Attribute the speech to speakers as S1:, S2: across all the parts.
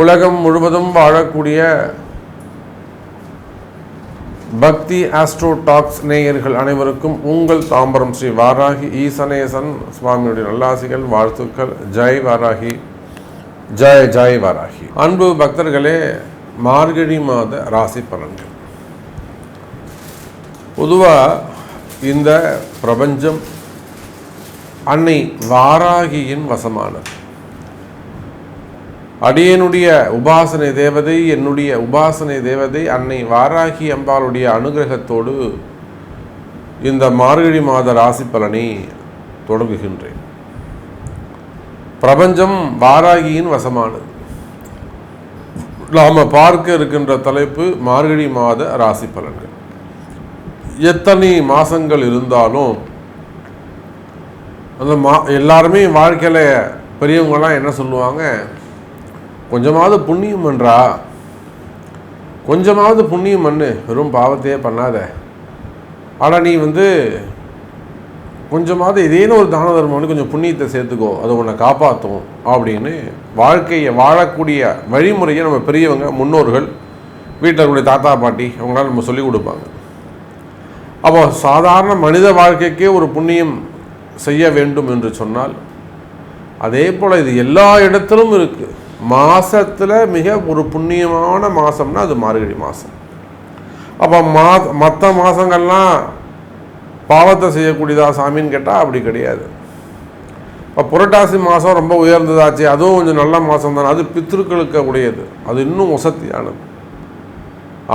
S1: உலகம் முழுவதும் வாழக்கூடிய பக்தி ஆஸ்ட்ரோ டாக்ஸ் நேயர்கள் அனைவருக்கும் உங்கள் தாம்பரம் ஸ்ரீ வாராகி ஈசனேசன் சுவாமியுடைய நல்லாசிகள், வாழ்த்துக்கள். ஜெய் வாராகி, ஜெய் ஜெய் வாராகி. அன்பு பக்தர்களே, மார்கழி மாத ராசி பலன்கள். பொதுவாக இந்த பிரபஞ்சம் அன்னை வாராகியின் வசமானது. அடியனுடைய உபாசனை தேவதை, என்னுடைய உபாசனை தேவதை அன்னை வாராகி அம்பாளுடைய அனுகிரகத்தோடு இந்த மார்கழி மாத ராசி பலனை தொடங்குகின்றேன். பிரபஞ்சம் வாராகியின் வசமானது. நாம் பார்க்க இருக்கின்ற தலைப்பு மார்கழி மாத ராசி பலன்கள். எத்தனை மாதங்கள் இருந்தாலும் அந்த எல்லாருமே வாழ்க்கையில் பெரியவங்களாம் என்ன சொல்லுவாங்க, கொஞ்சமாவது புண்ணியம் பண்ணுறா, கொஞ்சமாவது புண்ணியம் பண்ணு, வெறும் பாவத்தையே பண்ணாத, ஆனால் நீ கொஞ்சமாவது இதேன்னு ஒரு தான தர்மம் பண்ணி கொஞ்சம் புண்ணியத்தை சேர்த்துக்கோ, அதை உன்னை காப்பாற்றும் அப்படின்னு வாழ்க்கையை வாழக்கூடிய வழிமுறையை நம்ம பெரியவங்க, முன்னோர்கள், வீட்டில் இருக்கக்கூடிய தாத்தா பாட்டி அவங்களால நம்ம சொல்லிக் கொடுப்பாங்க. அப்போ சாதாரண மனித வாழ்க்கைக்கே ஒரு புண்ணியம் செய்ய வேண்டும் என்று சொன்னால், அதே போல் இது எல்லா இடத்திலும் இருக்குது. மாதத்தில் மிக ஒரு புண்ணியமான மாதம்னா அது மார்கழி மாதம். அப்போ மற்ற மாதங்கள்லாம் பாவத்தை செய்யக்கூடியதா சாமின்னு கேட்டால் அப்படி கிடையாது. இப்போ புரட்டாசி மாதம் ரொம்ப உயர்ந்ததாச்சு, அதுவும் கொஞ்சம் நல்ல மாதம் தானே, அது பித்ருக்களுக்கு உடையது, அது இன்னும் வசதியானது.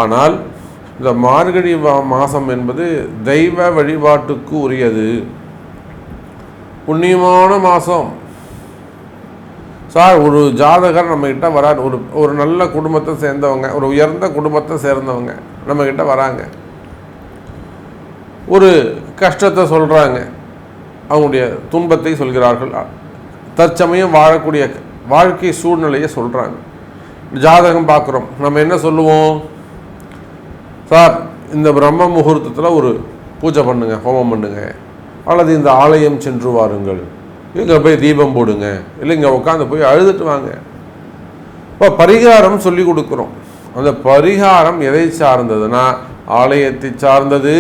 S1: ஆனால் இந்த மார்கழி மாதம் என்பது தெய்வ வழிபாட்டுக்கு உரியது, புண்ணியமான மாதம். சார், ஒரு ஜாதகர் நம்மக்கிட்ட வரார், ஒரு நல்ல குடும்பத்தை சேர்ந்தவங்க, ஒரு உயர்ந்த குடும்பத்தை சேர்ந்தவங்க நம்மக்கிட்ட வராங்க, ஒரு கஷ்டத்தை சொல்கிறாங்க, அவங்களுடைய துன்பத்தை சொல்கிறார்கள், தற்சமயம் வாழக்கூடிய வாழ்க்கை சூழ்நிலையை சொல்கிறாங்க. ஜாதகம் பார்க்குறோம், நம்ம என்ன சொல்லுவோம், சார் இந்த பிரம்ம முகூர்த்தத்தில் ஒரு பூஜை பண்ணுங்க, ஹோமம் பண்ணுங்க, அல்லது இந்த ஆலயம் சென்று வாருங்கள், இங்கே போய் தீபம் போடுங்க, இல்லை இங்கே உட்காந்து போய் அழுதுட்டு வாங்க. இப்போ பரிகாரம் சொல்லி கொடுக்குறோம். அந்த பரிகாரம் எதை சார்ந்ததுன்னா ஆலயத்தை சார்ந்தது.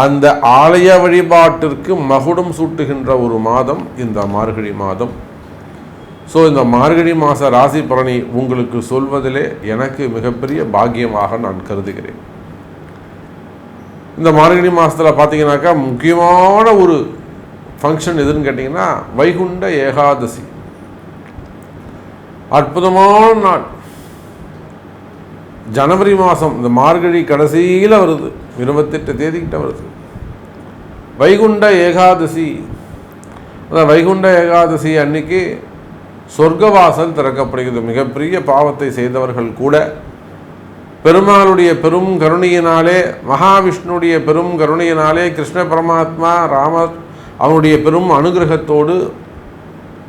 S1: அந்த ஆலய வழிபாட்டிற்கு மகுடம் சூட்டுகின்ற ஒரு மாதம் இந்த மார்கழி மாதம். ஸோ இந்த மார்கழி மாத ராசி பலனை உங்களுக்கு சொல்வதிலே எனக்கு மிகப்பெரிய பாக்கியமாக நான் கருதுகிறேன். இந்த மார்கழி மாதத்தில் பார்த்தீங்கன்னாக்கா முக்கியமான ஒரு ஃபங்க்ஷன் எதுன்னு கேட்டிங்கன்னா வைகுண்ட ஏகாதசி. அற்புதமான நாள். ஜனவரி மாதம் இந்த மார்கழி கடைசியில் வருது, 28 தேதிக்கிட்ட வருது வைகுண்ட ஏகாதசி. அந்த வைகுண்ட ஏகாதசி அன்னைக்கு சொர்க்கவாசல் திறக்கப்படுகிறது. மிகப்பெரிய பாவத்தை செய்தவர்கள் கூட பெருமாளுடைய பெரும் கருணையினாலே, மகாவிஷ்ணுடைய பெரும் கருணையினாலே, கிருஷ்ண பரமாத்மா ராமர் அவனுடைய பெரும் அனுகிரகத்தோடு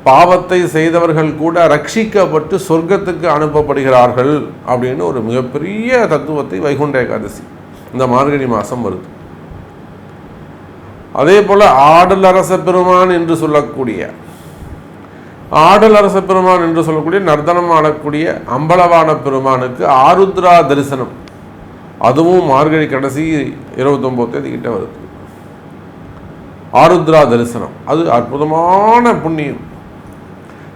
S1: பாவத்தை செய்தவர்கள் கூட ரட்சிக்கப்பட்டு சொர்க்கத்துக்கு அனுப்பப்படுகிறார்கள் அப்படின்னு ஒரு மிகப்பெரிய தத்துவத்தை வைகுண்ட ஏகாதசி இந்த மார்கழி மாதம் வருது. அதே போல் ஆடல் அரச பெருமான் என்று சொல்லக்கூடிய நர்த்தனம் ஆடக்கூடிய அம்பலவான பெருமானுக்கு ஆருத்ரா தரிசனம், அதுவும் மார்கழி கடைசி 29 தேதி கிட்ட வருது. ஆருத்ரா தரிசனம் அது அற்புதமான புண்ணியம்.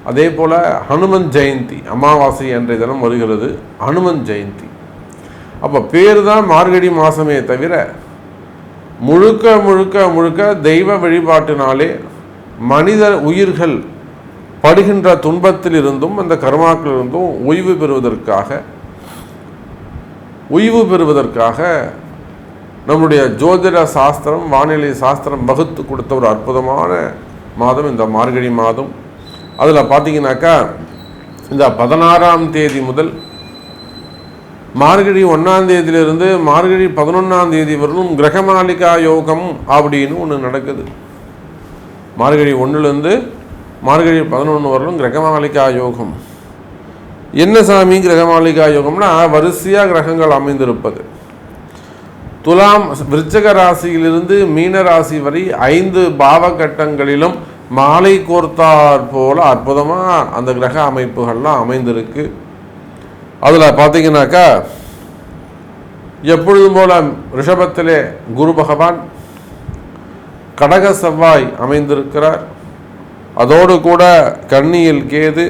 S1: அதே போல் ஹனுமன் ஜெயந்தி அமாவாசை அன்றைய தினம் வருகிறது ஹனுமன் ஜெயந்தி. அப்போ பேர் தான் மார்கழி மாதமே தவிர முழுக்க முழுக்க முழுக்க தெய்வ வழிபாட்டினாலே மனித உயிர்கள் படுகின்ற துன்பத்திலிருந்தும் அந்த கர்மாக்களிலிருந்தும் ஓய்வு பெறுவதற்காக நம்முடைய ஜோதிட சாஸ்திரம், வானிலை சாஸ்திரம் வகுத்து கொடுத்த ஒரு அற்புதமான மாதம் இந்த மார்கழி மாதம். அதில் பார்த்தீங்கன்னாக்கா இந்த 16ஆம் தேதி முதல் மார்கழி 1ஆம் தேதியிலிருந்து மார்கழி 11ஆம் தேதி வரலும் கிரகமாலிகா யோகம் அப்படின்னு ஒன்று நடக்குது. மார்கழி 1லேருந்து மார்கழி 11 வரலும் கிரகமாலிகா யோகம். என்ன சாமி கிரகமாலிகா யோகம்னா வரிசையாக கிரகங்கள் அமைந்திருப்பது. துலாம் விருச்சக ராசியிலிருந்து மீன ராசி வரை 5 பாவகட்டங்களிலும் மாலை கோர்த்தார் போல அற்புதமாக அந்த கிரக அமைப்புகள்லாம் அமைந்திருக்கு. அதில் பார்த்தீங்கன்னாக்கா எப்பொழுதும் போல ரிஷபத்திலே குரு பகவான், கடக செவ்வாய் அமைந்திருக்கிறார். அதோடு கூட கன்னியில் கேது,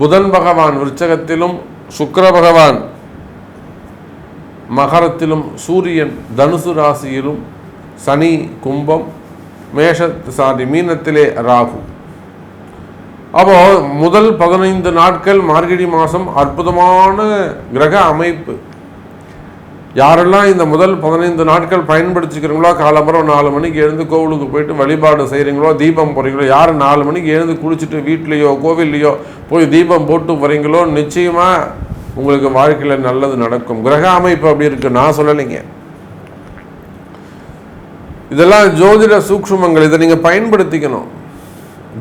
S1: புதன் பகவான் விருச்சகத்திலும், சுக்கிர பகவான் மகரத்திலும், சூரியன் தனுசு ராசியிலும், சனி கும்பம், மீனத்திலே ராகு. அப்போ முதல் 15 நாட்கள் மார்கழி மாதம் அற்புதமான கிரக அமைப்பு. யாரெல்லாம் இந்த முதல் 15 நாட்கள் பயன்படுத்திக்கிறீங்களோ, காலம்பரம் 4 மணிக்கு எழுந்து கோவிலுக்கு போயிட்டு வழிபாடு செய்கிறீங்களோ, தீபம் போகிறீங்களோ, யார் 4 மணிக்கு எழுந்து குளிச்சுட்டு வீட்லேயோ கோவில்லையோ போய் தீபம் போட்டு போகிறீங்களோ, நிச்சயமாக உங்களுக்கு வாழ்க்கையில் நல்லது நடக்கும். கிரக அமைப்பு அப்படி இருக்குது, நான் சொல்லலைங்க. இதெல்லாம் ஜோதிட சூக்ஷ்மங்கள், இதை நீங்கள் பயன்படுத்திக்கணும்.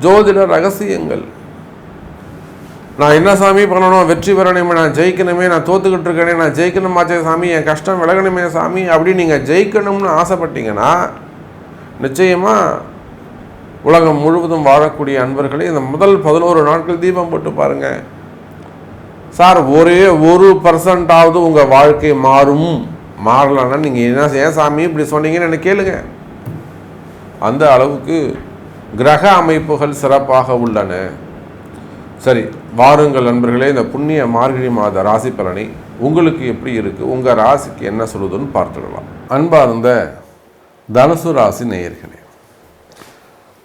S1: ஜோதிட ரகசியங்கள். நான் என்ன சாமி பண்ணணும், வெற்றி பெறணுமே, நான் ஜெயிக்கணுமே, நான் தோத்துக்கிட்டு இருக்கேனே, நான் ஜெயிக்கணுமாச்சே சாமி, என் கஷ்டம் விலகணுமே சாமி அப்படின்னு நீங்கள் ஜெயிக்கணும்னு ஆசைப்பட்டீங்கன்னா நிச்சயமாக உலகம் முழுவதும் வாழக்கூடிய அன்பர்களே இந்த முதல் 11 நாட்கள் தீபம் போட்டு பாருங்கள் சார். ஒரே 1% உங்கள் வாழ்க்கை மாறலன்னா நீங்கள் என்ன ஏன் சாமி இப்படி சொன்னீங்கன்னு என்ன கேளுங்க. அந்த அளவுக்கு கிரக அமைப்புகள் சிறப்பாக உள்ளன. சரி, வாருங்கள் நண்பர்களே, இந்த புண்ணிய மார்கழி மாத ராசி பலனை உங்களுக்கு எப்படி இருக்குது, உங்கள் ராசிக்கு என்ன சொல்லுதுன்னு பார்த்துடலாம். அன்பார்ந்த தனுசு ராசி நேயர்களே,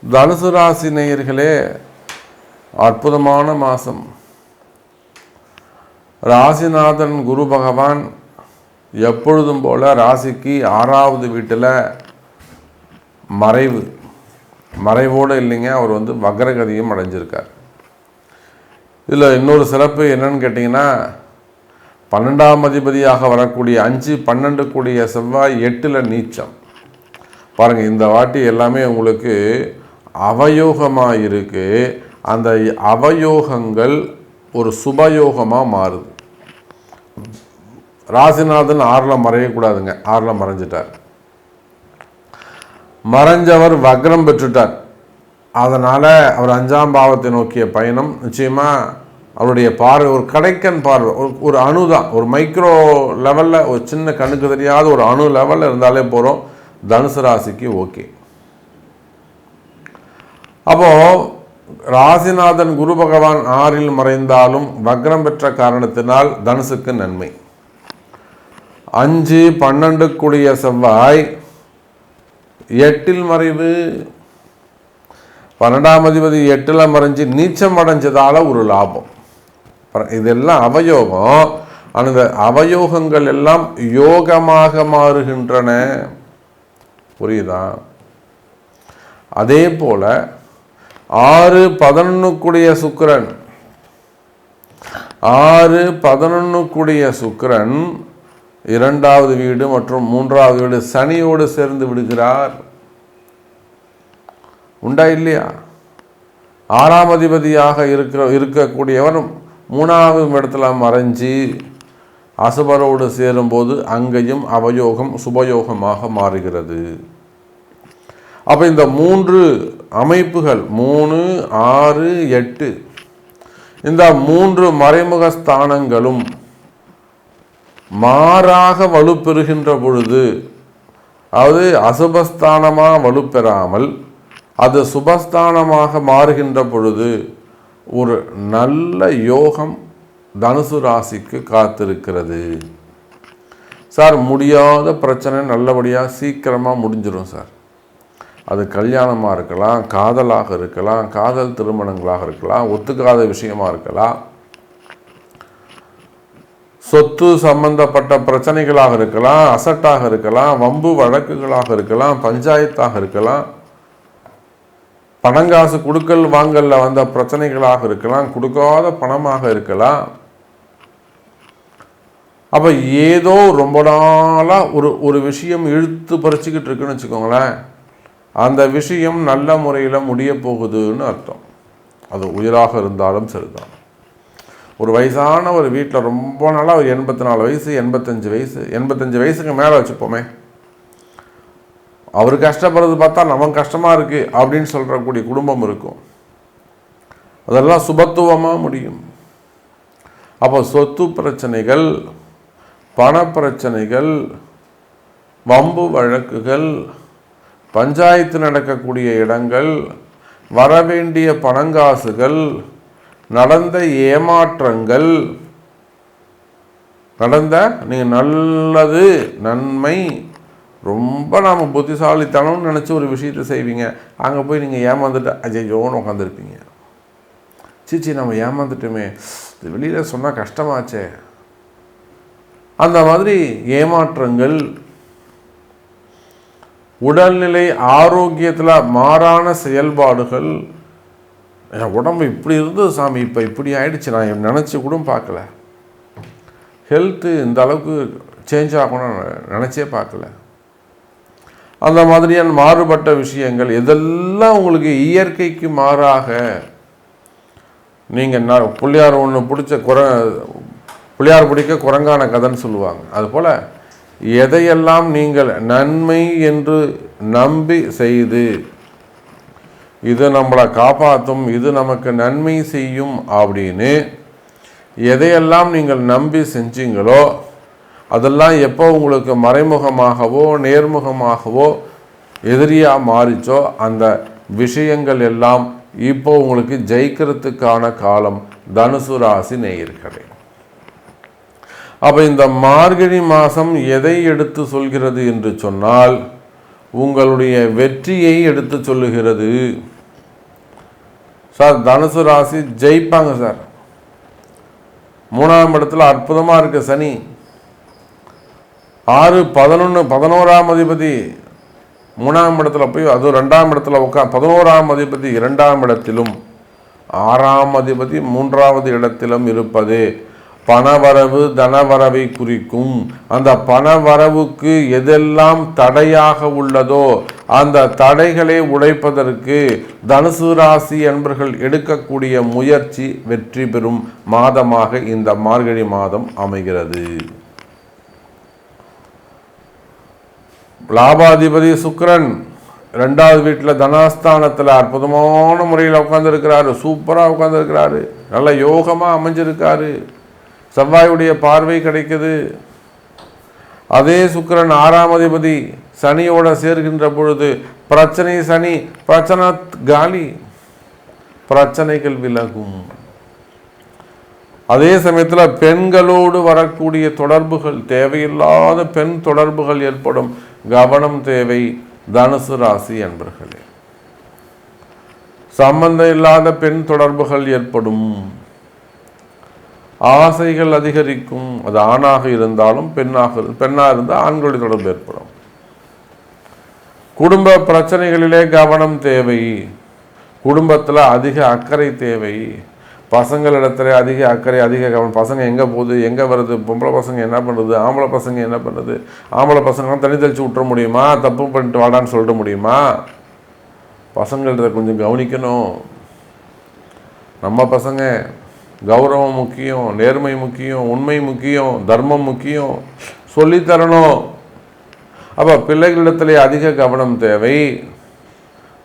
S1: தனுசு ராசி நேயர்களே, அற்புதமான மாதம். ராசிநாதன் குரு பகவான் எப்பொழுதும் போல ராசிக்கு 6வது வீட்டில் மறைவோடு இல்லைங்க, அவர் வக்ரகதியும் அடைஞ்சிருக்கார். இதில் இன்னொரு சிறப்பு என்னன்னு கேட்டிங்கன்னா, 12ஆம் அதிபதியாக வரக்கூடிய 5-12 கூடிய செவ்வாய் 8ல் நீச்சம். பாருங்கள், இந்த வாட்டி எல்லாமே உங்களுக்கு அவயோகமாக இருக்குது. அந்த அவயோகங்கள் ஒரு சுபயோகமாக மாறுது. ராசிநாதன் 6ல் மறையக்கூடாதுங்க, 6ல் மறைஞ்சிட்டார். மறைஞ்சவர் வக்ரம் பெற்றுட்டார். அதனால் அவர் 5ஆம் பாவத்தை நோக்கிய பயணம் நிச்சயமாக அவருடைய பார்வை ஒரு கடைக்கன் பார்வை, ஒரு அணு தான், ஒரு மைக்ரோ லெவலில், ஒரு சின்ன கண்ணுக்கு தெரியாத ஒரு அணு லெவலில் இருந்தாலே போகிறோம். தனுசு ராசிக்கு ஓகே. அப்போது ராசிநாதன் குரு பகவான் 6ல் மறைந்தாலும் வக்ரம் பெற்ற காரணத்தினால் தனுசுக்கு நன்மை. 5-12 கூடிய செவ்வாய் 8ல் மறைவு, 12ஆம் அதிபதி 8ல் மறைஞ்சு நீச்சம் அடைஞ்சதால் ஒரு லாபம். இதெல்லாம் அவயோகம். அந்த அவயோகங்கள் எல்லாம் யோகமாக மாறுகின்றன. புரியுதா? அதே போல 6-11 கூடிய சுக்கிரன் 6-11 கூடிய சுக்கிரன் 2வது வீடு மற்றும் 3வது வீடு சனியோடு சேர்ந்து விடுகிறார். உண்டா இல்லையா? 6ஆம் அதிபதியாக இருக்கக்கூடியவர் 3வது இடத்துல மறைஞ்சி அசுபரோடு சேரும்போது அங்கேயும் அவயோகம் சுபயோகமாக மாறுகிறது. அப்போ இந்த 3 அமைப்புகள் 3, 6, 8 இந்த 3 மறைமுக ஸ்தானங்களும் மாறாக வலுப்பெறுகின்ற பொழுது, அதாவது அசுபஸ்தானமாக வலுப்பெறாமல் அது சுபஸ்தானமாக மாறுகின்ற பொழுது ஒரு நல்ல யோகம் தனுசு ராசிக்கு காத்திருக்கிறது. சார், முடியாத பிரச்சனை நல்லபடியாக சீக்கிரமாக முடிஞ்சிடும் சார். அது கல்யாணமாக இருக்கலாம், காதலாக இருக்கலாம், காதல் திருமணங்களாக இருக்கலாம், ஒத்துக்காத விஷயமாக இருக்கலாம், சொத்து சம்பந்தப்பட்ட பிரச்சனைகளாக இருக்கலாம், அசட்டாக இருக்கலாம், வம்பு வழக்குகளாக இருக்கலாம், பஞ்சாயத்தாக இருக்கலாம், பணங்காசு கொடுக்கல் வாங்கல்ல வந்த பிரச்சனைகளாக இருக்கலாம், கொடுக்காத பணமாக இருக்கலாம். அப்போ ஏதோ ரொம்ப நாளாக ஒரு விஷயம் இழுத்து பறிச்சுக்கிட்டு இருக்குன்னு வச்சுக்கோங்களேன். அந்த விஷயம் நல்ல முறையில் முடிய போகுதுன்னு அர்த்தம். அது உயிராக இருந்தாலும் சரிதான். ஒரு வயசான ஒரு வீட்டில் ரொம்ப நாளாக ஒரு 84 வயசு 85 வயசு 85 வயசுக்கு மேலே வச்சுப்போமே, அவர் கஷ்டப்படுறது பார்த்தா நமக்கு கஷ்டமாக இருக்குது அப்படின்னு சொல்கிறக்கூடிய குடும்பம் இருக்கும். அதெல்லாம் சுபத்துவமாக முடியும். அப்போ சொத்து பிரச்சனைகள், பண பிரச்சனைகள், வம்பு வழக்குகள், பஞ்சாயத்து நடக்கக்கூடிய இடங்கள், வரவேண்டிய பணங்காசுகள், நடந்த ஏமாற்றங்கள், நீங்கள் நல்லது நன்மை ரொம்ப நாம் புத்திசாலித்தனம்னு நினச்சி ஒரு விஷயத்தை செய்வீங்க, அங்கே போய் நீங்கள் ஏமாந்துட்டு அஜயோன்னு உட்காந்துருப்பீங்க. சீச்சி நம்ம ஏமாந்துட்டோமே, இது வெளியில் சொன்னால் கஷ்டமாச்சே. அந்த மாதிரி ஏமாற்றங்கள், உடல்நிலை ஆரோக்கியத்தில் மாறான செயல்பாடுகள். என் உடம்பு இப்படி இருந்தது சாமி, இப்போ இப்படி ஆயிடுச்சு, நான் நினச்சி கூட பார்க்கல. ஹெல்த்து இந்த அளவுக்கு சேஞ்ச் ஆகணும்னு நினச்சே பார்க்கல. அந்த மாதிரியான மாறுபட்ட விஷயங்கள் இதெல்லாம் உங்களுக்கு இயற்கைக்கு மாறாக. நீங்கள் புள்ளியார் ஒன்று பிடிச்ச புள்ளியார் பிடிக்க குரங்கான கதைன்னு சொல்லுவாங்க. அதுபோல் எதையெல்லாம் நீங்கள் நன்மை என்று நம்பி செய்து, இது நம்மளை காப்பாற்றும், இது நமக்கு நன்மை செய்யும் அப்படின்னு எதையெல்லாம் நீங்கள் நம்பி செஞ்சீங்களோ அதெல்லாம் எப்போ உங்களுக்கு மறைமுகமாகவோ நேர்முகமாகவோ எதிரியாக மாறிச்சோ அந்த விஷயங்கள் எல்லாம் இப்போ உங்களுக்கு ஜெயிக்கிறதுக்கான காலம் தனுசு ராசி நேயர்களே. அப்போ இந்த மார்கழி மாதம் எதை எடுத்து சொல்கிறது என்று சொன்னால் உங்களுடைய வெற்றியை எடுத்து சொல்லுகிறது. சார் தனுசு ராசி ஜெயிப்பாங்க சார். 3ஆம் இடத்துல அற்புதமாக இருக்குது சனி. 6, 11, 11ஆம் அதிபதி 3ஆம் இடத்துல போய் அது 2ஆம் இடத்துல 11ஆம் அதிபதி 2ஆம் இடத்திலும் 6ஆம் அதிபதி 3ஆவது இடத்திலும் இருப்பது பணவரவு தனவரவை குறிக்கும். அந்த பணவரவுக்கு எதெல்லாம் தடையாக உள்ளதோ அந்த தடைகளை உடைப்பதற்கு தனுசு ராசி என்பர்கள் எடுக்கக்கூடிய முயற்சி வெற்றி பெறும் மாதமாக இந்த மார்கழி மாதம் அமைகிறது. லாபாதிபதி சுக்கிரன் 2வது வீட்டில் தனஸ்தானத்தில் அற்புதமான முறையில் உட்காந்துருக்கிறாரு. சூப்பராக உட்காந்துருக்கிறாரு. நல்ல யோகமாக அமைஞ்சிருக்காரு. செவ்வாயுடைய பார்வை கிடைக்குது. அதே சுக்கிரன் 6ஆம் அதிபதி சனியோட சேர்கின்ற பொழுது பிரச்சனை சனி, பிரச்சனை காலி, பிரச்சனைகள் விலகும். அதே சமயத்தில் பெண்களோடு வரக்கூடிய தொடர்புகள், தேவையில்லாத பெண் தொடர்புகள் ஏற்படும். கவனம் தேவை தனுசு ராசி என்பர்களே. சம்பந்தம் இல்லாத பெண் தொடர்புகள் ஏற்படும். ஆசைகள் அதிகரிக்கும். அது ஆணாக இருந்தாலும் பெண்ணாக இருந்தால் ஆண்களுடைய தொடர்பு ஏற்படும். குடும்ப பிரச்சனைகளிலே கவனம் தேவை. குடும்பத்தில் அதிக அக்கறை தேவை. பசங்களிடத்துல அதிக அக்கறை, அதிக கவனம். பசங்க எங்கே போகுது, எங்கே வருது, பொம்பளை பசங்க என்ன பண்ணுறது, ஆம்பளை பசங்க என்ன பண்ணுறது, ஆம்பளை பசங்களாம் தண்ணி தெளிச்சு விட்டுற முடியுமா, தப்பு பண்ணிட்டு வாடான்னு சொல்லிட முடியுமா? பசங்கள்கிட்ட கொஞ்சம் கவனிக்கணும். நம்ம பசங்க கௌரவம் முக்கியம், நேர்மை முக்கியம், உண்மை முக்கியம், தர்மம் முக்கியம், சொல்லித்தரணும். அப்போ பிள்ளைகளிடத்துல அதிக கவனம் தேவை.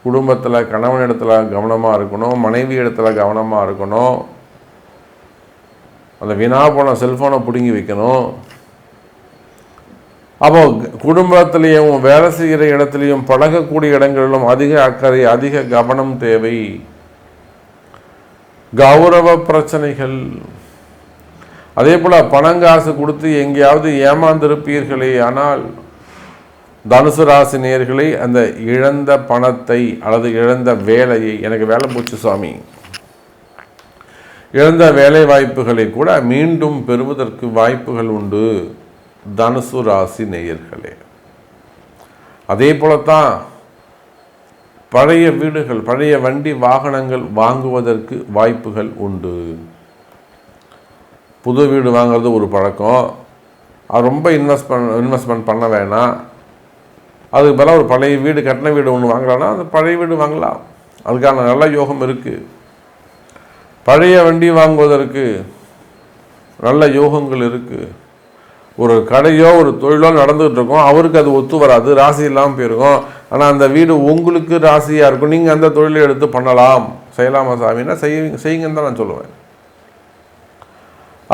S1: குடும்பத்தில் கணவன் இடத்துல கவனமாக இருக்கணும், மனைவி இடத்துல கவனமாக இருக்கணும். அந்த வீணா போன செல்ஃபோனை பிடுங்கி வைக்கணும். அப்போ குடும்பத்திலையும் வேலை செய்கிற இடத்துலையும் பழகக்கூடிய இடங்களிலும் அதிக அக்கறை, அதிக கவனம் தேவை. கௌரவ பிரச்சனைகள். அதே போல் பணங்காசு கொடுத்து எங்கேயாவது ஏமாந்திருப்பீர்களே ஆனால் தனுசு ராசி நேயர்களை அந்த இழந்த பணத்தை அல்லது இழந்த வேலையை, எனக்கு வேலை போச்சு சுவாமி, இழந்த வேலை வாய்ப்புகளை கூட மீண்டும் பெறுவதற்கு வாய்ப்புகள் உண்டு தனுசு ராசி நேயர்களே. அதே போலத்தான் பழைய வீடுகள், பழைய வண்டி வாகனங்கள் வாங்குவதற்கு வாய்ப்புகள் உண்டு. புது வீடு வாங்கிறது ஒரு பழக்கம். அது ரொம்ப இன்வெஸ்ட்மெண்ட் பண்ண வேணாம். அதுக்கு பதிலாக ஒரு பழைய வீடு, கட்டின வீடு ஒன்று வாங்கலாம்னா அந்த பழைய வீடு வாங்கலாம். அதுக்கான நல்ல யோகம் இருக்குது. பழைய வண்டி வாங்குவதற்கு நல்ல யோகங்கள் இருக்குது. ஒரு கடையோ ஒரு தொழிலோ நடந்துகிட்டு இருக்கோம், அவருக்கு அது ஒத்து வராது, ராசி இல்லாமல் போயிருக்கும். ஆனால் அந்த வீடு உங்களுக்கு ராசியாக இருக்கும். நீங்கள் அந்த தொழிலை எடுத்து பண்ணலாம், செய்யலாமா சாமின்னா செய்யுங்கன்னு தான் நான் சொல்லுவேன்.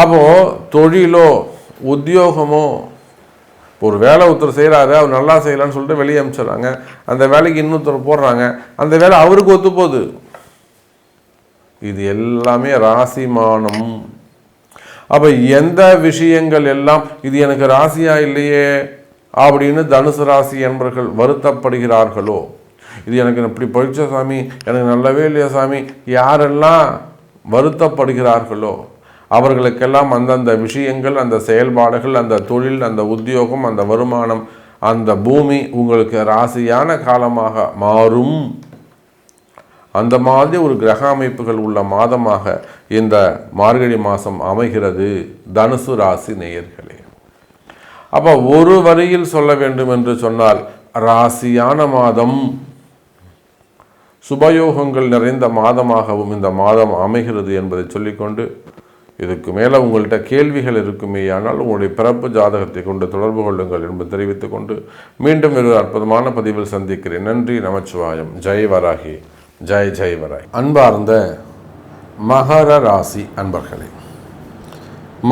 S1: அப்போது தொழிலோ உத்தியோகமோ, ஒரு வேலை ஒருத்தர் செய்கிறாரு, அவர் நல்லா செய்யலான்னு சொல்லிட்டு வெளியே அனுப்பிச்சிடுறாங்க. அந்த வேலைக்கு இன்னொருத்தர் போடுறாங்க, அந்த வேலை அவருக்கு ஒத்து போகுது. இது எல்லாமே ராசிமானம். அப்போ எந்த விஷயங்கள் எல்லாம் இது எனக்கு ராசியா இல்லையே அப்படின்னு தனுசு ராசி என்பவர்கள் வருத்தப்படுகிறார்களோ, இது எனக்கு இப்படி போயிடுச்சா சாமி, எனக்கு நல்லவே இல்லையா சாமி, யாரெல்லாம் வருத்தப்படுகிறார்களோ அவர்களுக்கெல்லாம் அந்தந்த விஷயங்கள், அந்த செயல்பாடுகள், அந்த தொழில், அந்த உத்தியோகம், அந்த வருமானம், அந்த பூமி உங்களுக்கு ராசியான காலமாக மாறும். அந்த மாதிரி ஒரு கிரக அமைப்புகள் உள்ள மாதமாக இந்த மார்கழி மாதம் அமைகிறது தனுசு ராசி நேயர்களே. அப்போ ஒரு வரியில் சொல்ல வேண்டும் என்று சொன்னால் ராசியான மாதம், சுபயோகங்கள் நிறைந்த மாதமாகவும் இந்த மாதம் அமைகிறது என்பதை சொல்லிக்கொண்டு, இதுக்கு மேலே உங்கள்கிட்ட கேள்விகள் இருக்குமே ஆனால் உங்களுடைய பிறப்பு ஜாதகத்தை கொண்டு தொடர்பு கொள்ளுங்கள் என்பதை தெரிவித்துக் கொண்டு மீண்டும் ஒரு அற்புதமான பதிவில் சந்திக்கிறேன். நன்றி, நமச்சிவாயம். ஜெய் வராகி, ஜெய் ஜெய் வராகி. அன்பார்ந்த மகர ராசி அன்பர்களே,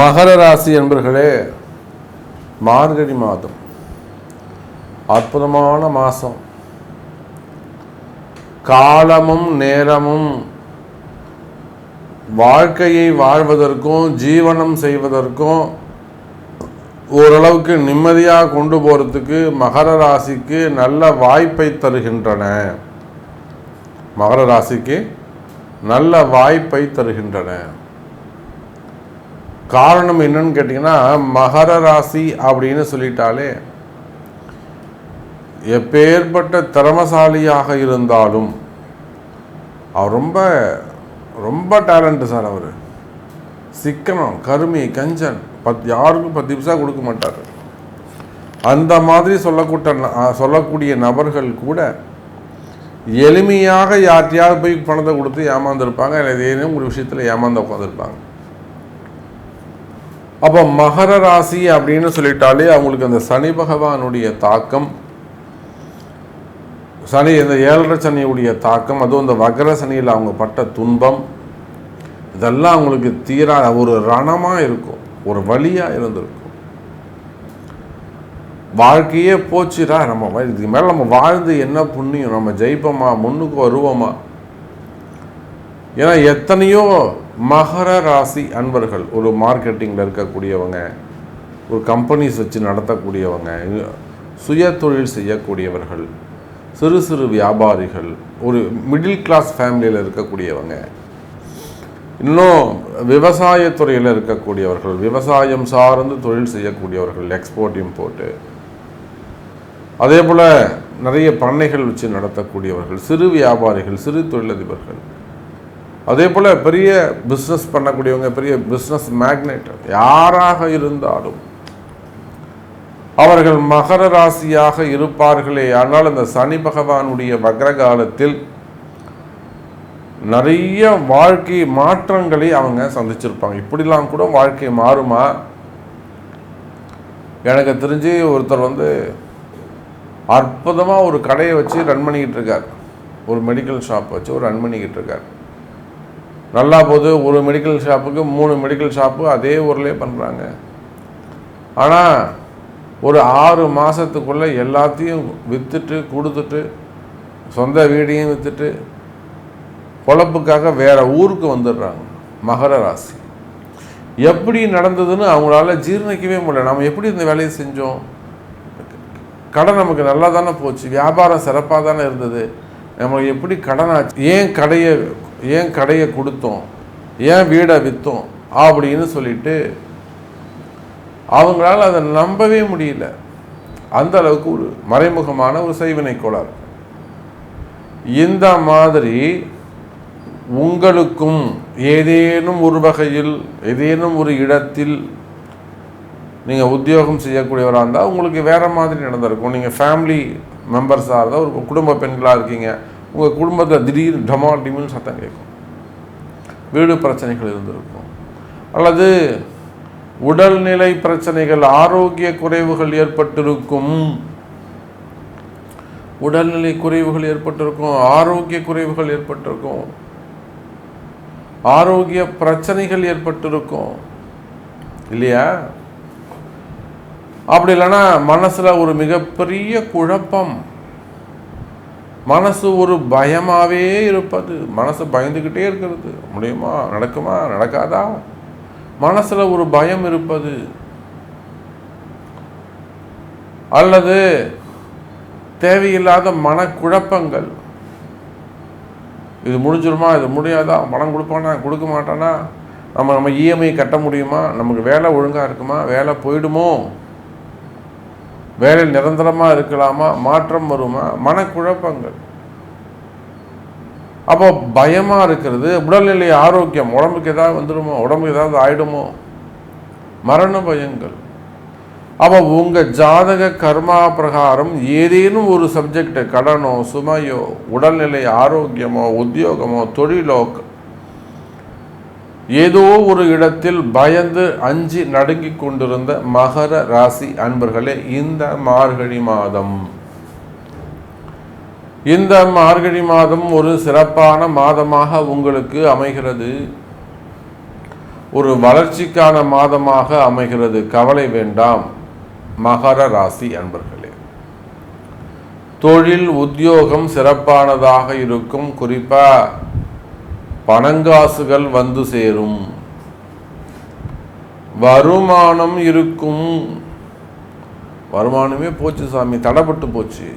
S1: மகர ராசி அன்பர்களே, மார்கழி மாதம் அற்புதமான மாதம். காலமும் நேரமும் வாழ்க்கையை வாழ்வதற்கும் ஜீவனம் செய்வதற்கும் ஓரளவுக்கு நிம்மதியாக கொண்டு போகிறதுக்கு மகர ராசிக்கு நல்ல வாய்ப்பை தருகின்றன. மகர ராசிக்கு நல்ல வாய்ப்பை தருகின்றன. காரணம் என்னன்னு கேட்டிங்கன்னா, மகர ராசி அப்படின்னு சொல்லிட்டாலே எப்பேற்பட்ட திறமசாலியாக இருந்தாலும் அவர் ரொம்ப ரொம்ப டேலண்ட்டு சார். அவர் சிக்கனம், கருமி, கஞ்சன், யாருக்கும் 10 பைசா கொடுக்க மாட்டார். அந்த மாதிரி சொல்லக்கூடிய நபர்கள் கூட எளிமையாக யார்ட்டையாவது போய் பணத்தை கொடுத்து ஏமாந்துருப்பாங்க, ஏதேனும் ஒரு விஷயத்தில் ஏமாந்து உட்காந்துருப்பாங்க. அப்போ மகர ராசி அப்படின்னு சொல்லிட்டாலே அவங்களுக்கு அந்த சனி பகவானுடைய தாக்கம், சனி இந்த 7.5 சனியுடைய தாக்கம், அதுவும் இந்த வக்ர சனியில் அவங்க பட்ட துன்பம், இதெல்லாம் அவங்களுக்கு தீரா ஒரு ரணமாக இருக்கும், ஒரு வலியாக இருந்திருக்கும். வாழ்க்கையே போச்சுடா, நம்ம இதுக்கு மேலே நம்ம வாழ்ந்து என்ன புண்ணியம், நம்ம ஜெயிப்போமா, முன்னுக்கு வருவோமா? ஏன்னா எத்தனையோ மகர ராசி அன்பர்கள் ஒரு மார்க்கெட்டிங்கில் இருக்கக்கூடியவங்க, ஒரு கம்பெனிஸ் வச்சு நடத்தக்கூடியவங்க, சுய தொழில் செய்யக்கூடியவர்கள், சிறு சிறு வியாபாரிகள், ஒரு மிடில் கிளாஸ் ஃபேமிலியில் இருக்கக்கூடியவங்க, இன்னும் விவசாயத்துறையில் இருக்கக்கூடியவர்கள், விவசாயம் சார்ந்து தொழில் செய்யக்கூடியவர்கள், எக்ஸ்போர்ட் இம்போர்ட்டு, அதே போல் நிறைய பண்ணைகள் வச்சு நடத்தக்கூடியவர்கள், சிறு வியாபாரிகள், சிறு தொழிலதிபர்கள், அதே போல் பெரிய பிஸ்னஸ் பண்ணக்கூடியவங்க, பெரிய பிஸ்னஸ் மேக்னெட், யாராக இருந்தாலும் அவர்கள் மகர ராசியாக இருப்பார்களே. ஆனால் அந்த சனி பகவானுடைய வக்ர காலத்தில் நிறைய வாழ்க்கை மாற்றங்களை அவங்க சந்திச்சிருப்பாங்க. இப்படிலாம் கூட வாழ்க்கை மாறுமா? எனக்கு தெரிஞ்சு ஒருத்தர் அற்புதமாக ஒரு கடையை வச்சு ரன் பண்ணிக்கிட்டு இருக்கார், ஒரு மெடிக்கல் ஷாப் வச்சு ஒரு ரன் பண்ணிக்கிட்டு இருக்கார். நல்லா போகுது. ஒரு மெடிக்கல் ஷாப்புக்கு 3 மெடிக்கல் ஷாப்பு அதே ஊர்லேயே பண்ணுறாங்க. ஆனால் ஒரு 6 மாதத்துக்குள்ளே எல்லாத்தையும் விற்றுட்டு கொடுத்துட்டு, சொந்த வீடையும் விற்றுட்டு பொழப்புக்காக வேறு ஊருக்கு வந்துடுறாங்க. மகர ராசி எப்படி நடந்ததுன்னு அவங்களால ஜீர்ணிக்கவே முடியல. நம்ம எப்படி இந்த வேலையை செஞ்சோம்? கடை நமக்கு நல்லா தானே போச்சு, வியாபாரம் சிறப்பாக தானே இருந்தது, நம்மளுக்கு எப்படி கடன் ஆச்சு, ஏன் கடையை கொடுத்தோம், ஏன் வீடை விற்றோம் அப்படின்னு சொல்லிட்டு அவங்களால அதை நம்பவே முடியல. அந்த அளவுக்கு ஒரு மறைமுகமான ஒரு செய்வினை கோளாறு. இந்த மாதிரி உங்களுக்கும் ஏதேனும் ஒரு வகையில், ஏதேனும் ஒரு இடத்தில் நீங்கள் உத்தியோகம் செய்யக்கூடியவராக இருந்தால் உங்களுக்கு வேறு மாதிரி நடந்திருக்கும். நீங்கள் ஃபேமிலி மெம்பர்ஸாக இருந்தால், ஒரு குடும்ப பெண்களாக இருக்கீங்க, உங்கள் குடும்பத்தில் திடீர் டமால் சத்தம் கேட்கும், வீடு பிரச்சனைகள் இருந்திருக்கும், அல்லது உடல்நிலை பிரச்சனைகள், ஆரோக்கிய குறைவுகள் ஏற்பட்டிருக்கும். உடல்நிலை குறைவுகள் ஏற்பட்டிருக்கும், ஆரோக்கிய குறைவுகள் ஏற்பட்டிருக்கும், ஆரோக்கிய பிரச்சனைகள் ஏற்பட்டிருக்கும் இல்லையா? அப்படி இல்லைன்னா மனசுல ஒரு மிகப்பெரிய குழப்பம், மனசு ஒரு பயமாவே இருப்பது, மனசு பயந்துக்கிட்டே இருக்கிறது. முடியுமா, நடக்குமா, நடக்காதா, மனசுல ஒரு பயம் இருப்பது, அல்லது தேவையில்லாத மனக்குழப்பங்கள். இது முடிஞ்சிருமா, இது முடியாதா, பணம் கொடுப்பானா, கொடுக்க மாட்டானா, நம்ம இஎம்ஐ கட்ட முடியுமா, நமக்கு வேலை ஒழுங்காக இருக்குமா, வேலை போயிடுமோ, வேலை நிரந்தரமாக இருக்கலாமா, மாற்றம் வருமா, மனக்குழப்பங்கள். அப்போ பயமாக இருக்கிறது. உடல்நிலை ஆரோக்கியம், உடம்புக்கு ஏதாவது வந்துடுமோ, உடம்புக்கு ஏதாவது ஆயிடுமோ, மரண பயங்கள். அப்போ உங்கள் ஜாதக கர்மா பிரகாரம் ஏதேனும் ஒரு சப்ஜெக்ட், கடனோ சுமையோ உடல்நிலை ஆரோக்கியமோ உத்தியோகமோ தொழிலோ ஏதோ ஒரு இடத்தில் பயந்து அஞ்சி நடுங்கி கொண்டிருந்த மகர ராசி அன்பர்களே, இந்த மார்கழி மாதம் ஒரு சிறப்பான மாதமாக உங்களுக்கு அமைகிறது. ஒரு வளர்ச்சிக்கான மாதமாக அமைகிறது. கவலை வேண்டாம் மகர ராசி அன்பர்களே. தொழில் உத்தியோகம் சிறப்பானதாக இருக்கும். குறிப்பா பணங்காசுகள் வந்து சேரும், வருமானம் இருக்கும். வருமானமே போச்சு சாமி, தடைப்பட்டு போச்சு.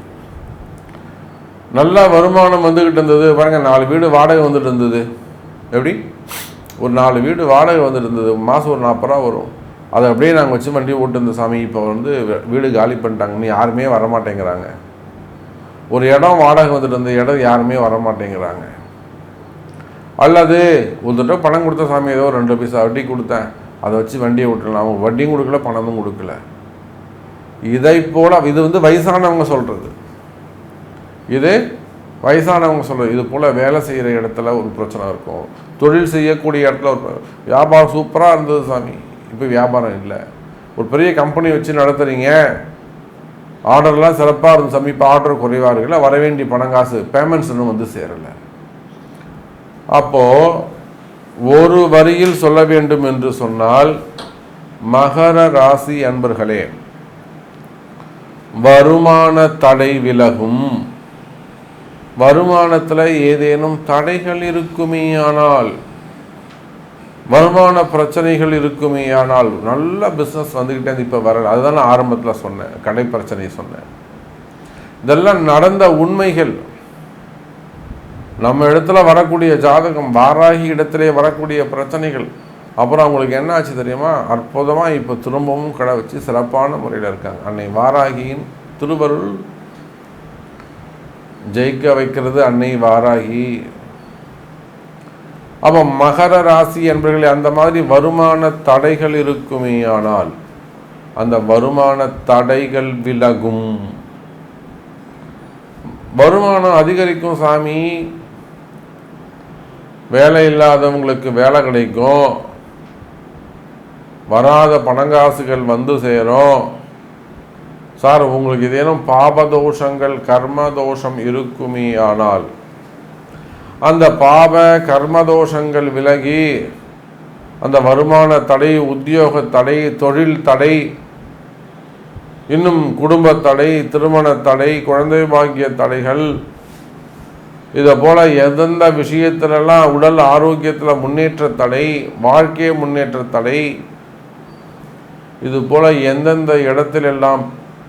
S1: நல்ல வருமானம் வந்துகிட்டு இருந்தது பாருங்க. 4 வீடு வாடகை வந்துட்டு இருந்தது. எப்படி ஒரு 4 வீடு வாடகை வந்துட்டு இருந்தது, மாதம் ஒரு 40 ரூபா வரும். அதை அப்படியே நாங்கள் வச்சு வண்டி ஓட்டு இருந்த சாமி. இப்போ வீடு காலி பண்ணிட்டாங்கன்னு யாருமே வரமாட்டேங்கிறாங்க. ஒரு இடம் வாடகை வந்துட்டு இருந்த இடம் யாருமே வரமாட்டேங்கிறாங்க. அல்லது ஒரு தடவை பணம் கொடுத்த சாமி, ஏதோ 2 பைசா வட்டி கொடுத்தேன், அதை வச்சு வண்டியை விட்டுலாம். அவங்க வட்டியும் கொடுக்கல, பணமும் கொடுக்கல. இதை போல இது வயசானவங்க சொல்கிறது. இது வயசானவங்க சொல்கிறது. இது போல் வேலை செய்கிற இடத்துல ஒரு பிரச்சனை இருக்கும். தொழில் செய்யக்கூடிய இடத்துல ஒரு வியாபாரம் சூப்பராக இருந்தது சாமி, இப்போ வியாபாரம் இல்லை. ஒரு பெரிய கம்பெனி வச்சு நடத்துகிறீங்க, ஆர்டர்லாம் சிறப்பாக இருந்தது சாமி, இப்போ ஆர்டர் குறைவாக இருக்குல்ல, வர வேண்டிய பணங்காசு பேமெண்ட்ஸ் இன்னும் வந்து சேரலை. அப்போது ஒரு வரியில் சொல்ல வேண்டும் என்று சொன்னால், மகர ராசி அன்பர்களே, வருமான தடை விலகும். வருமானத்தில் ஏதேனும் தடைகள் இருக்குமேயானால், வருமான பிரச்சனைகள் இருக்குமேயானால், நல்ல பிஸ்னஸ் வந்துக்கிட்டே இப்போ வரல. அதுதான் நான் ஆரம்பத்தில் சொன்னேன், கடை பிரச்சனை சொன்னேன். இதெல்லாம் நடந்த உண்மைகள். நம்ம இடத்துல வரக்கூடிய ஜாதகம், வாராகி இடத்திலே வரக்கூடிய பிரச்சனைகள். அப்புறம் அவங்களுக்கு என்ன ஆச்சு தெரியுமா? அற்புதமாக இப்போ திரும்பவும் கடை வச்சு சிறப்பான முறையில் இருக்காங்க. அன்னை வாராகியின் திருவருள் ஜெயிக்க வைக்கிறது அன்னை வாராகி. அப்போ மகர ராசி என்பவர்களே, அந்த மாதிரி வருமான தடைகள் இருக்குமே, ஆனால் அந்த வருமான தடைகள் விலகும். வருமானம் அதிகரிக்கும் சாமி. வேலை இல்லாதவங்களுக்கு வேலை கிடைக்கும், வராத பணங்காசுகள் வந்து சேரும். சார், உங்களுக்கு ஏதேனும் பாபதோஷங்கள் கர்மதோஷம் இருக்குமே, ஆனால் அந்த பாப கர்மதோஷங்கள் விலகி அந்த வருமான தடை, உத்தியோக தடை, தொழில் தடை, இன்னும் குடும்ப தடை, திருமண தடை, குழந்தை பாக்கிய தடைகள், இதை போல் எந்தெந்த விஷயத்திலெல்லாம் உடல் ஆரோக்கியத்தில் முன்னேற்ற தடை, வாழ்க்கை முன்னேற்ற தடை, இது போல் எந்தெந்த இடத்திலெல்லாம்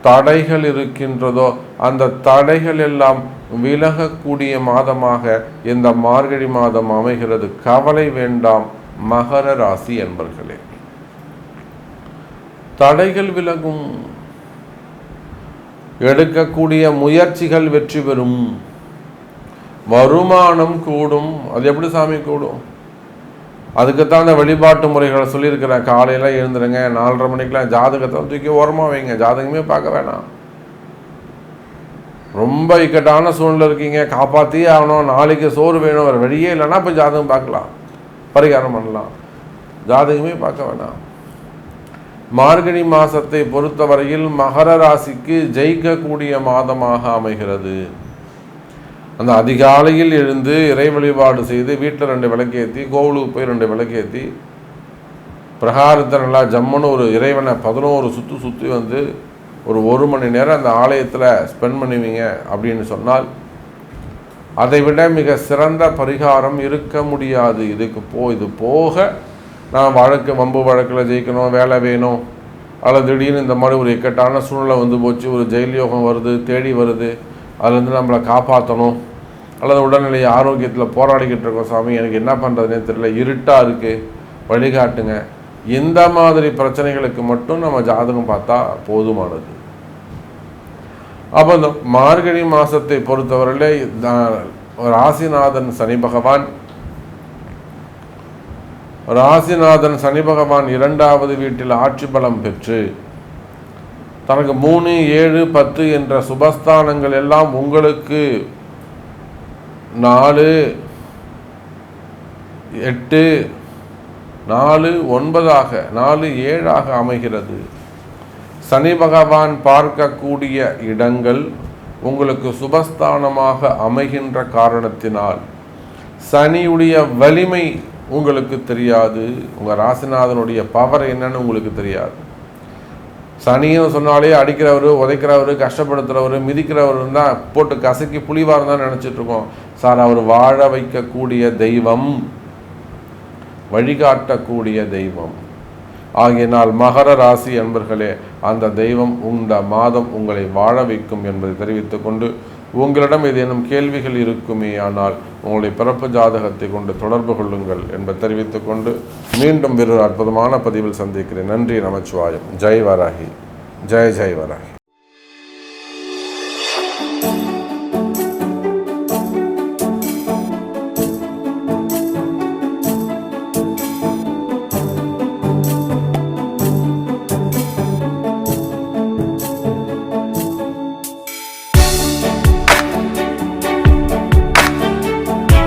S1: தடைகள் இருக்கின்றதோ அந்த தடைகள் எல்லாம் விலகக்கூடிய மாதமாக இந்த மார்கழி மாதம் அமைகிறது. கவலை வேண்டாம் மகர ராசி என்பர்களே. தடைகள் விலகும், எடுக்கக்கூடிய முயற்சிகள் வெற்றி பெறும், வருமானம் கூடும். அது எப்படி சாமி கூடும்? அதுக்குத்தான் அந்த வழிபாட்டு முறைகளை சொல்லியிருக்கிறேன். காலையில் எழுந்துருங்க, 4:30 மணிக்கெலாம் ஜாதகத்தை தூக்கி ஓரமாக வைங்க, ஜாதகமே பார்க்க வேணாம். ரொம்ப இக்கட்டான சூழ்நிலை இருக்கீங்க, காப்பாற்றியே ஆகணும், நாளைக்கு சோறு வேணும், வேறு வழியே இல்லைன்னா இப்போ ஜாதகம் பார்க்கலாம், பரிகாரம் பண்ணலாம், ஜாதகமே பார்க்க வேணாம். மார்கழி மாதத்தை பொறுத்தவரையில் மகர ராசிக்கு ஜெயிக்கக்கூடிய மாதமாக அமைகிறது. அந்த அதிகாலையில் எழுந்து இறை வழிபாடு செய்து வீட்டில் 2 விளக்கேற்றி, கோவிலுக்கு போய் 2 விளக்கேற்றி, பிரகாரத்தை நல்லா ஜம்முன்னு ஒரு இறைவனை 11 சுற்றி வந்து ஒரு 1 மணி நேரம் அந்த ஆலயத்தில் ஸ்பெண்ட் பண்ணுவீங்க அப்படின்னு சொன்னால் அதை விட மிக சிறந்த பரிகாரம் இருக்க முடியாது. இது போக நான் வம்பு வழக்கில் ஜெயிக்கணும், வேலை வேணும், அல்லது திடீர்னு இந்த மாதிரி ஒரு இக்கட்டான சூழ்நிலை வந்து போச்சு, ஒரு ஜெயில் யோகம் வருது, தேடி வருது, அதுலேருந்து நம்மளை காப்பாற்றணும், அல்லது உடல்நிலை ஆரோக்கியத்தில் போராடிக்கிட்டு இருக்கோம், சாமி எனக்கு என்ன பண்ணுறதுனே தெரியல, இருட்டாக இருக்குது, வழிகாட்டுங்க, இந்த மாதிரி பிரச்சனைகளுக்கு மட்டும் நம்ம ஜாதகம் பார்த்தா போதுமானது. அப்போ இந்த மார்கழி மாதத்தை பொறுத்தவரையிலே ராசிநாதன் சனி பகவான் 2வது வீட்டில் ஆட்சி பலம் பெற்று தனக்கு 3, 7, 10 என்ற சுபஸ்தானங்கள் எல்லாம் உங்களுக்கு 4, 8, 4, 9 4, 7 அமைகிறது. சனி பகவான் பார்க்கக்கூடிய இடங்கள் உங்களுக்கு சுபஸ்தானமாக அமைகின்ற காரணத்தினால் சனியுடைய வலிமை உங்களுக்கு தெரியாது, உங்கள் ராசிநாதனுடைய பவர் என்னன்னு உங்களுக்கு தெரியாது. சனியும் சொன்னாலே அடிக்கிறவர், உதைக்கிறவர், கஷ்டப்படுத்துகிறவர், மிதிக்கிறவர் தான் போட்டு கசக்கி புளிவார் தான் நினச்சிட்ருக்கோம். சார், அவர் வாழ வைக்கக்கூடிய தெய்வம், வழிகாட்டக்கூடிய தெய்வம். ஆகையினால் மகர ராசி அன்பர்களே, அந்த தெய்வம் இந்த மாதம் உங்களை வாழ வைக்கும் என்பதை தெரிவித்துக் கொண்டு, உங்களிடம் ஏதேனும் கேள்விகள் இருக்குமே ஆனால் உங்களுடைய பிறப்பு ஜாதகத்தை கொண்டு தொடர்பு கொள்ளுங்கள் என்பதை தெரிவித்துக் கொண்டு மீண்டும் வேறு அற்புதமான பதிவில் சந்திக்கிறேன். நன்றி, நமச்சிவாயம். ஜெய் வராகி, ஜெய் ஜெய் வராகி.